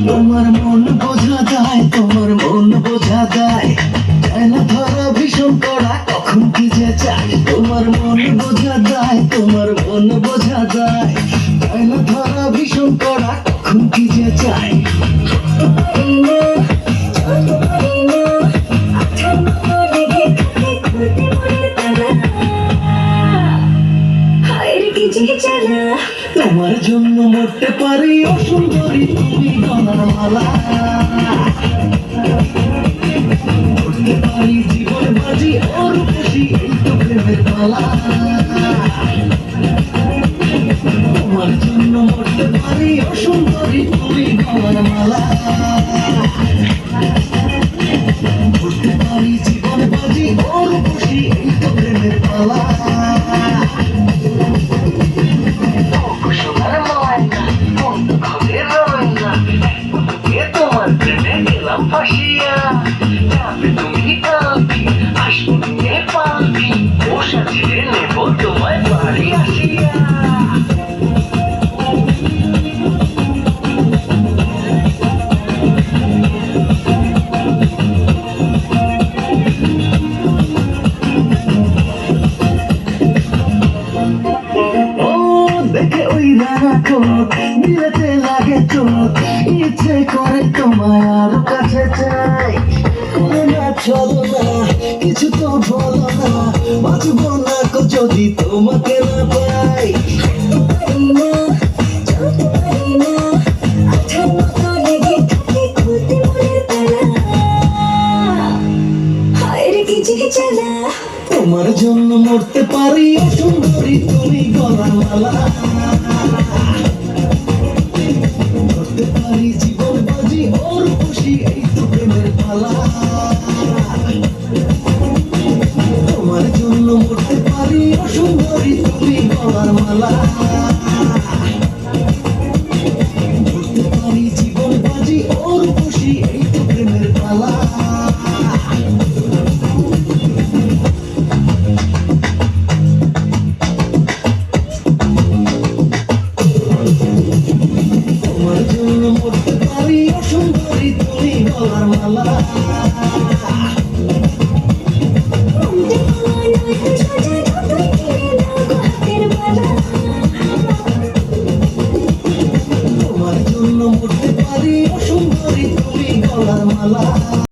তোমার মন বোঝা যায়, তোমার মন বোঝা যায়, চায় না ধরা ভীষণ করা কখন কি যে চায়। তোমার মন বোঝা যায়, তোমার মন বোঝা যায়, চায় না ধরা ভীষণ করা কখন কি যে চায়। তোমার জন্য মরতে পারি ও সুন্দরী তুমি গলার মালা, করতে পারি জীবন বাজি ওর খুশি এই তো প্রেমের মালা। তোমার জন্য মরতে পারি ও সুন্দরী তুমি গলার মালা, করতে পারি জীবন বাজি ওর খুশি এই তো প্রেমের মালা। তুমি কাঁপি আসবো নিয়ে পাবি ও সাজিয়ে নেব তোমায় বাড়ি আসিয়া। দেখে ওই রানা কোট দিলেতে লাগে চোখ, ইচ্ছে করে তোমায় আরো কাছে চাই। করে না চলো না কিছু তো বলো না, বাঁচবো না গো যদি তোমাকে না পাই। তোমার জন্য মরতে পারি ও সুন্দরী তুমি গলার মালা, করতে পারি জীবন বাজি ওর খুশি এই তো প্রেমের পালা। তোমার জন্য মরতে পারি ও সুন্দরী তুমি গলার মালা, করতে পারি জীবন বাজি ওর খুশি এই তো প্রেমের পালা। তোমার জন্য মরতে পারি ও সুন্দরী তুমি গলার মালা, তোমার জন্য মরতে পারি ও সুন্দরী তুমি গলার মালা।